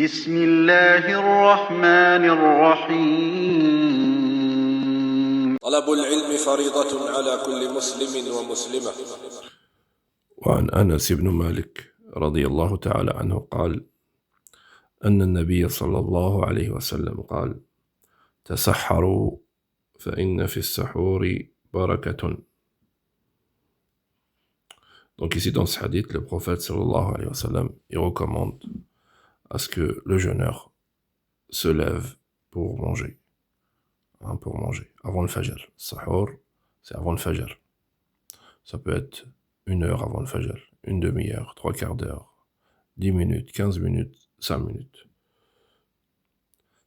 بسم الله الرحمن الرحيم طلب العلم فريضة على كل مسلم ومسلمة. وعن أنس بن مالك رضي الله تعالى عنه قال أن النبي صلى الله عليه وسلم قال تسحروا فإن في السحور بركة. Donc ici dans ce hadith, le prophète sallallahu alayhi wa sallam, il recommande à ce que le jeûneur se lève pour manger, avant le fajr. Sahur, c'est avant le fajr. Ça peut être 1 heure avant le fajr, une demi-heure, 3/4 d'heure, 10 minutes, 15 minutes, 5 minutes.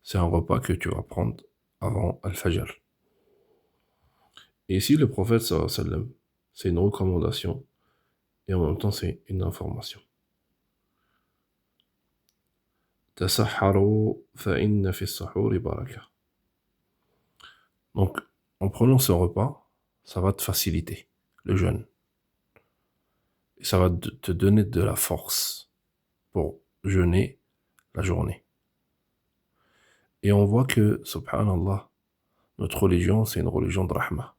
C'est un repas que tu vas prendre avant al-fajr. Et ici, le prophète sallallahu alayhi wa sallam, c'est une recommandation et en même temps c'est une information. Tasahharu fa inna fi as-sahuri baraka. Donc, en prenant ce repas, ça va te faciliter le jeûne. Et ça va te donner de la force pour jeûner la journée. Et on voit que, subhanallah, notre religion, c'est une religion de rahma.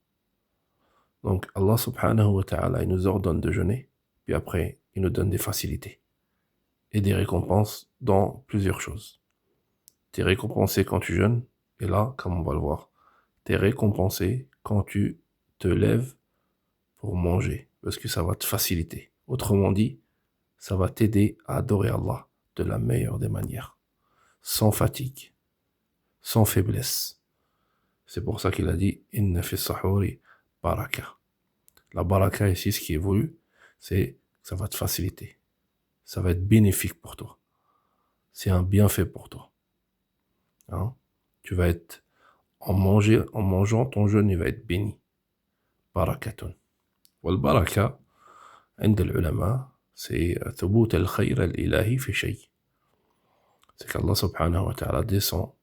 Donc, Allah subhanahu wa ta'ala, il nous ordonne de jeûner, puis après, il nous donne des facilités et des récompenses dans plusieurs choses. Tu es récompensé quand tu jeûnes, et là, comme on va le voir, tu es récompensé quand tu te lèves pour manger, parce que ça va te faciliter. Autrement dit, ça va t'aider à adorer Allah de la meilleure des manières, sans fatigue, sans faiblesse. C'est pour ça qu'il a dit « Inna fi sahuri baraka ». La baraka ici, ce qui est voulu, c'est que ça va te faciliter. Ça va être bénéfique pour toi. C'est un bienfait pour toi. Hein? Tu vas être, en mangeant, ton jeûne, il va être béni. Barakatun. Wal baraka, عند العلماء, c'est ثبوت الخير الإلهي في شيء. C'est qu'Allah subhanahu wa ta'ala descend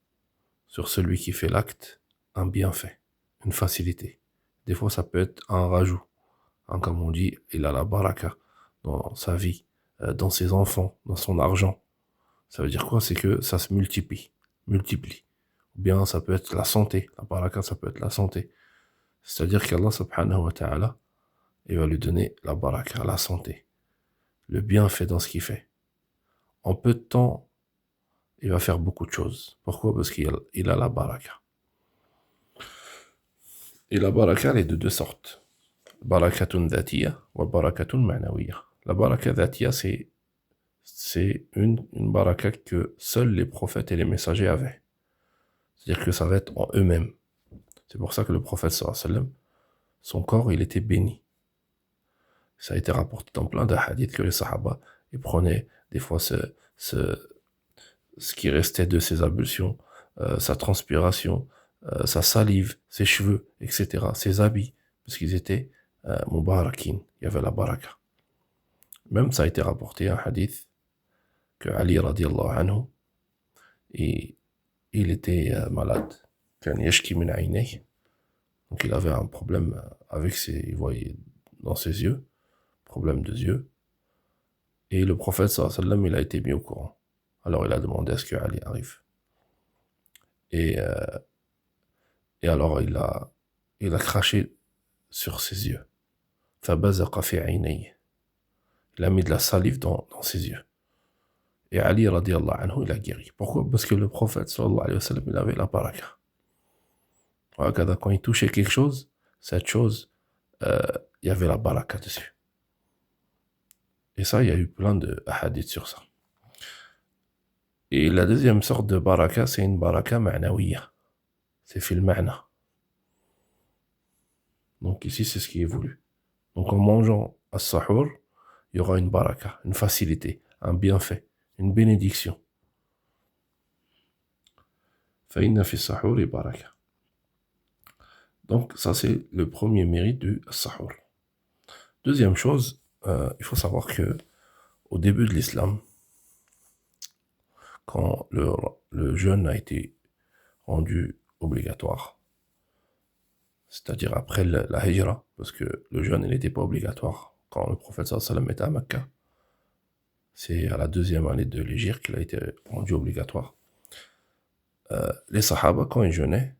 sur celui qui fait l'acte un bienfait, une facilité. Des fois, ça peut être un rajout. Hein, comme on dit, il a la baraka dans sa vie, dans ses enfants, dans son argent. Ça veut dire quoi? C'est que ça se multiplie. Ou bien ça peut être la santé. La baraka, ça peut être la santé. C'est-à-dire qu'Allah subhanahu wa ta'ala, il va lui donner la baraka, la santé, le bienfait dans ce qu'il fait. En peu de temps, il va faire beaucoup de choses. Pourquoi? Parce qu'il a la baraka. Et la baraka, elle est de 2 sortes. Barakatun dhatiya wa barakatun ma'nawiya. La baraka dhatiya, c'est une baraka que seuls les prophètes et les messagers avaient. C'est-à-dire que ça va être en eux-mêmes. C'est pour ça que le prophète sallallahu alayhi wa sallam, son corps, il était béni. Ça a été rapporté dans plein de hadiths que les sahaba, ils prenaient des fois ce qui restait de ses ablutions, sa transpiration, sa salive, ses cheveux, etc., ses habits, parce qu'ils étaient mubarakin, il y avait la baraka. Même ça a été rapporté un hadith que Ali radiallahu anhu, il était malade, donc il avait un problème avec il voyait dans ses yeux, problème de yeux, et le prophète sallallahu alayhi wa sallam, il a été mis au courant. Alors il a demandé à ce que Ali arrive. Et alors il a craché sur ses yeux. فَبَزَقَ فِي عَيْنَيْهِ. Il a mis de la salive dans ses yeux. Et Ali radiallahu anhu, il a guéri. Pourquoi? Parce que le prophète sallallahu alayhi wa sallam, il avait la baraka. Quand il touchait quelque chose, cette chose, il y avait la baraka dessus. Et ça, il y a eu plein de hadiths sur ça. Et la deuxième sorte de baraka, c'est une baraka ma'nawiya. C'est fil ma'na. Donc ici, c'est ce qui est voulu. Donc en mangeant as-sahur, il y aura une baraka, une facilité, un bienfait, une bénédiction. Fa inna fi as-sahuri baraka. Donc ça, c'est le premier mérite du sahur. Deuxième chose, il faut savoir que au début de l'islam, quand le jeûne a été rendu obligatoire, c'est-à-dire après la hijra, parce que le jeûne n'était pas obligatoire quand le prophète sallallahu alayhi wa sallam était à Mecca. c'est à la 2e année de l'hégire qu'il a été rendu obligatoire. Les Sahaba, quand ils jeûnaient,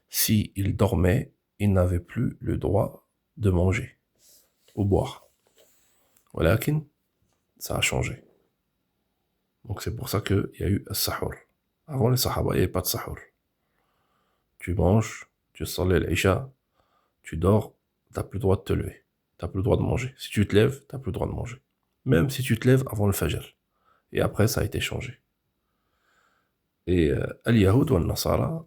s'ils dormaient, ils n'avaient plus le droit de manger ou boire. Walakin, ça a changé. Donc c'est pour ça qu'il y a eu le sahur. Avant les Sahaba, il n'y avait pas de sahur. Tu manges, tu sors l'isha, tu dors, tu n'as plus le droit de te lever. Tu n'as plus le droit de manger. Si tu te lèves, tu n'as plus le droit de manger. Même si tu te lèves avant le fajr. Et après, ça a été changé. Et al-Yahoud ou al-Nasara,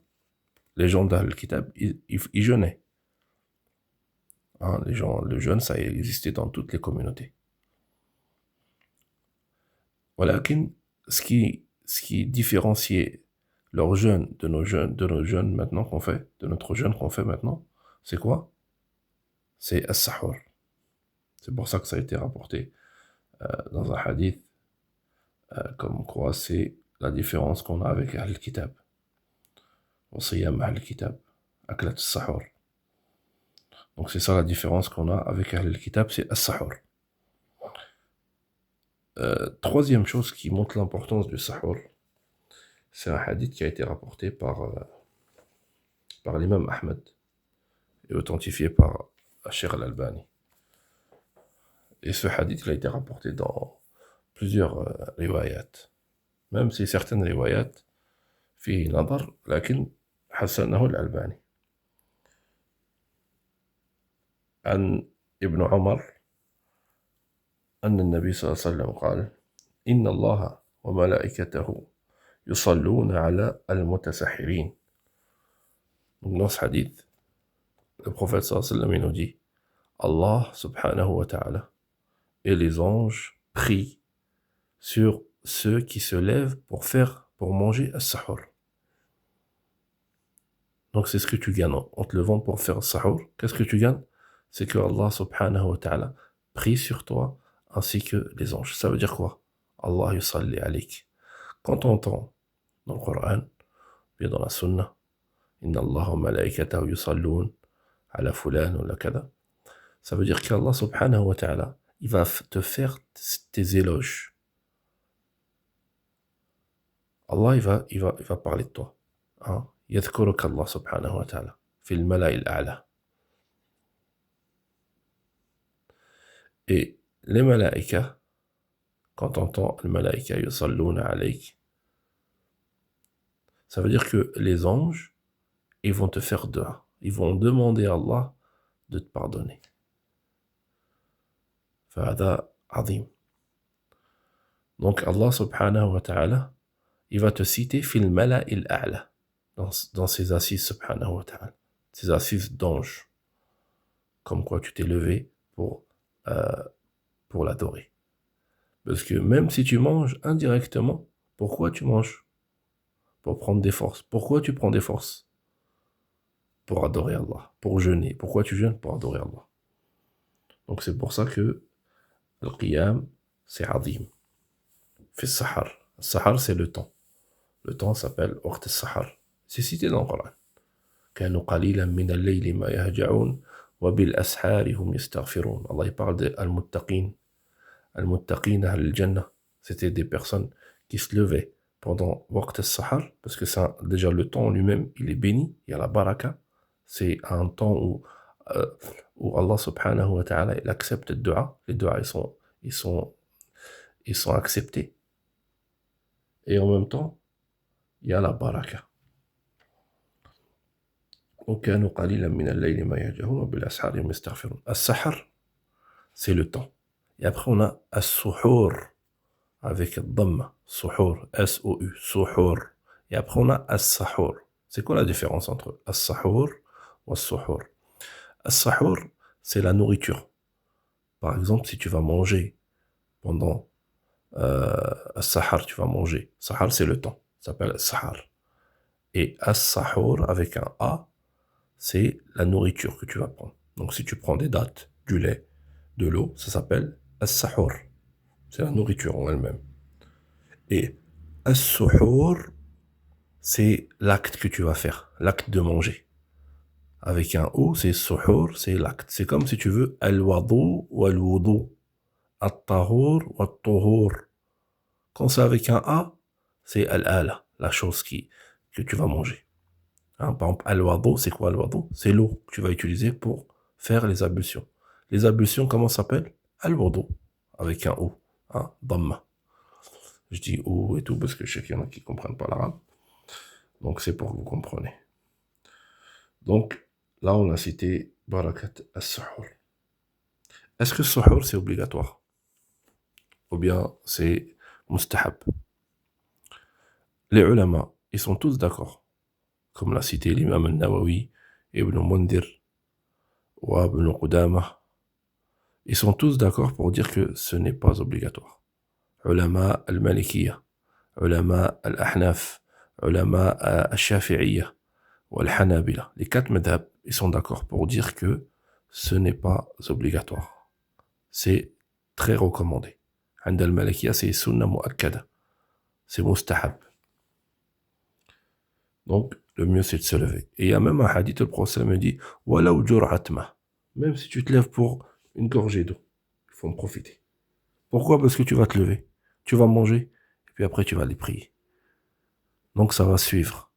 les gens d'Al-Kitab, ils jeûnaient. Hein, le jeûne, ça existait dans toutes les communautés. Voilà, ce qui différenciait leur jeûne de nos jeûnes maintenant qu'on fait, de notre jeûne qu'on fait maintenant, c'est quoi? C'est as-sahur. C'est pour ça que ça a été rapporté dans un hadith, comme quoi c'est la différence qu'on a avec Ahl-Kitab. Wasiyam Ahl-Kitab, aklat as-sahur. Donc c'est ça la différence qu'on a avec Ahl-Kitab, c'est as-sahur. Troisième chose qui montre l'importance du sahur, c'est un hadith qui a été rapporté par l'imam Ahmed et authentifié par Sheikh al-Albani. Et ce hadith il a été rapporté dans plusieurs riwayat. Même si certaines riwayat فيه نظر لكن حسنه الألباني. عن ابن عمر أن النبي صلى الله عليه وسلم قال إن الله وملائكته يصلون على المتسحرين. Donc dans ce hadith, le prophète صلى الله عليه وسلم nous dit Allah subhanahu wa ta'ala et les anges prient sur ceux qui se lèvent pour manger as-sahur. Donc c'est ce que tu gagnes en te levant pour faire as-sahur. Qu'est-ce que tu gagnes? C'est que Allah subhanahu wa ta'ala prie sur toi ainsi que les anges. Ça veut dire quoi? Allah yusalli alayk. Quand on entend dans le Coran, bien dans la Sunna, Inna Allah wa malaikatahu yusallun ala fulan ou la kada, ça veut dire qu'Allah subhanahu wa ta'ala, il va te faire tes éloges. Allah, il va parler de toi. Hein? Yadhkuruk Allah subhanahu wa ta'ala, fil mala'il a'la. Et les malaïkas, quand on entend les malaïkas yusalluna alayk, ça veut dire que les anges, ils vont te faire dua. Ils vont demander à Allah de te pardonner. Fahada azim. Donc Allah subhanahu wa ta'ala, il va te citer fil mala'il a'la, dans ses assises subhanahu wa ta'ala, ses assises d'ange, comme quoi tu t'es levé pour l'adorer. Parce que même si tu manges indirectement, pourquoi tu manges? Pour prendre des forces. Pourquoi tu prends des forces? Pour adorer Allah, pour jeûner. Pourquoi tu jeûnes? Pour adorer Allah. Donc c'est pour ça que le qiyam, c'est azim. Fait sahar. Sahar, c'est le temps. Le temps s'appelle waqt al-sahar. C'est cité dans le Coran. كانوا قليلا من الليل ما يهجعون وبالأسحار هم يستغفرون. Allah parle de al-muttaqin. Al-muttaqin al-jannah. C'était des personnes qui se levaient pendant waqt al-sahar, parce que ça, déjà le temps en lui-même, il est béni, il y a la baraka. C'est un temps où Allah subhanahu wa ta'ala, il accepte le dua. Les duas, ils sont acceptés. Et en même temps, il y a la baraka. وكانوا قليلا من الليل ما يهجعون وبالأسحار هم يستغفرون. السحر, c'est le temps. Et après, on a as-suhur, avec dhamma, suhur, S-O-U, suhur. Et après, on a as-sahur. C'est quoi la différence entre as-sahur ou as-suhur? As-sahur, c'est la nourriture. Par exemple, si tu vas manger pendant as-sahar, tu vas manger. Sahar, c'est le temps. Ça s'appelle as-sahar. Et as-sahur, avec un A, c'est la nourriture que tu vas prendre. Donc si tu prends des dattes, du lait, de l'eau, ça s'appelle as-sahur. C'est la nourriture en elle-même. Et as-suhur, c'est l'acte que tu vas faire, l'acte de manger. Avec un O, c'est suhur, c'est l'acte. C'est comme si tu veux al-wadu ou al-wudu. At-tahur ou at-tuhur. Quand c'est avec un A, c'est al-ala, la chose que tu vas manger. Hein, par exemple, al-wadu, c'est quoi al-wadu? C'est l'eau que tu vas utiliser pour faire les ablutions. Les ablutions, comment ça s'appelle? Al-wudu, avec un O, hein, dhamma. Je dis O et tout parce que je sais qu'il y en a qui ne comprennent pas l'arabe. Donc c'est pour que vous compreniez. Donc là, on a cité barakat as-suhur. Est-ce que suhur c'est obligatoire? Ou bien c'est mustahab? Les ulama, ils sont tous d'accord. Comme l'a cité l'imam al-Nawawi, Ibn Mundir, ou Ibn Qudamah. Ils sont tous d'accord pour dire que ce n'est pas obligatoire. Ulama al-Malikiyya, ulama al-Ahnaf, ulama al-Shafi'iyya, ou al-Hanabila. Les 4 madhab, ils sont d'accord pour dire que ce n'est pas obligatoire. C'est très recommandé. عند المالكية c'est sunna mu'akkada. C'est mustahab. Donc, le mieux c'est de se lever. Et il y a même un hadith, le prophète me dit وَلَوْ جُرْعَةْ مَاءٍ. Même si tu te lèves pour une gorgée d'eau, il faut en profiter. Pourquoi? Parce que tu vas te lever, tu vas manger, et puis après tu vas aller prier. Donc ça va suivre.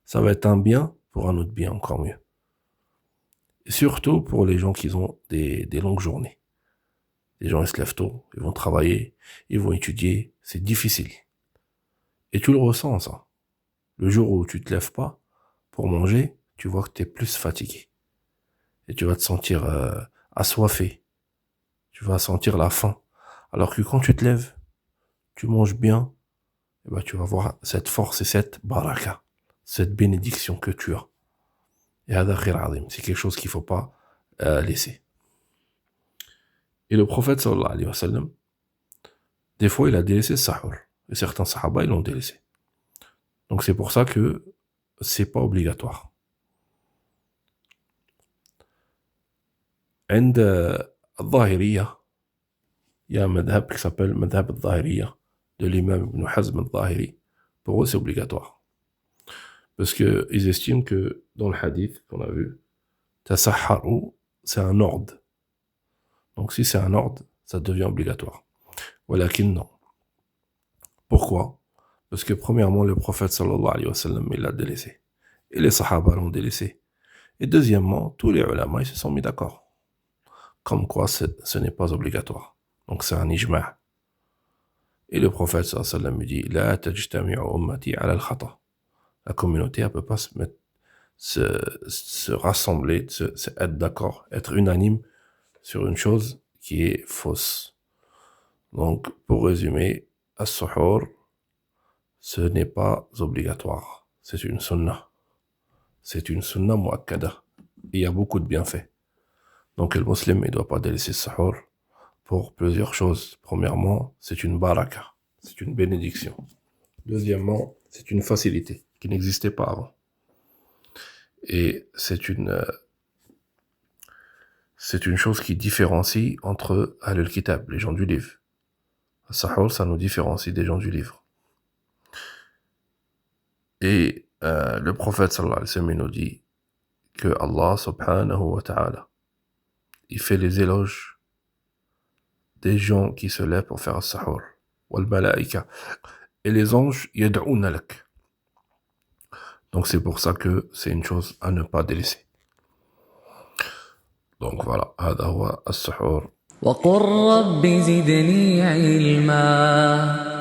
Ça va être un bien pour un autre bien, encore mieux. Et surtout pour les gens qui ont des longues journées. Les gens ils se lèvent tôt, ils vont travailler, ils vont étudier, c'est difficile. Et tu le ressens ça. Le jour où tu te lèves pas pour manger, tu vois que tu es plus fatigué. Et tu vas te sentir assoiffé. Tu vas sentir la faim. Alors que quand tu te lèves, tu manges bien, et ben tu vas voir cette force et cette baraka, cette bénédiction que tu as. Et c'est quelque chose qu'il ne faut pas laisser. Et le prophète sallallahu alayhi wa sallam, des fois il a délaissé le sahur. Et certains sahaba ils l'ont délaissé. Donc c'est pour ça que c'est pas obligatoire. عند الظاهرية, il y a un madhab qui s'appelle madhab al-Zahiriyya de l'imam Ibn Hazm al-Zahiri. Pour eux c'est obligatoire. Parce qu'ils estiment que dans le hadith qu'on a vu, tasahharu, c'est un ordre. Donc si c'est un ordre, ça devient obligatoire. Walakin non. Pourquoi? Parce que premièrement, le prophète sallallahu alayhi wa sallam, il l'a délaissé. Et les sahaba l'ont délaissé. Et deuxièmement, tous les ulama, ils se sont mis d'accord. Comme quoi, ce n'est pas obligatoire. Donc c'est un ijma'. Et le prophète sallallahu alayhi wa sallam dit, la tajtami'u ummati ala al-khata. La communauté, elle ne peut pas se rassembler, être d'accord, être unanime sur une chose qui est fausse. Donc, pour résumer, as-suhur, ce n'est pas obligatoire. C'est une sunnah. C'est une sunnah mu'akkada. Il y a beaucoup de bienfaits. Donc, le musulman ne doit pas délaisser le suhur pour plusieurs choses. Premièrement, c'est une baraka. C'est une bénédiction. Deuxièmement, c'est une facilité qui n'existait pas avant. Et c'est une chose qui différencie entre Ahlul Kitab, les gens du livre. Sahur, ça nous différencie des gens du livre. Et le prophète sallallahu alayhi wa sallam nous dit que Allah subhanahu wa ta'ala, il fait les éloges des gens qui se lèvent pour faire sahur. Wal malaika. Et les anges, yad'ouna lak. Donc c'est pour ça que c'est une chose à ne pas délaisser. Donc voilà, هذا هو السحور. وقل رب زدني علما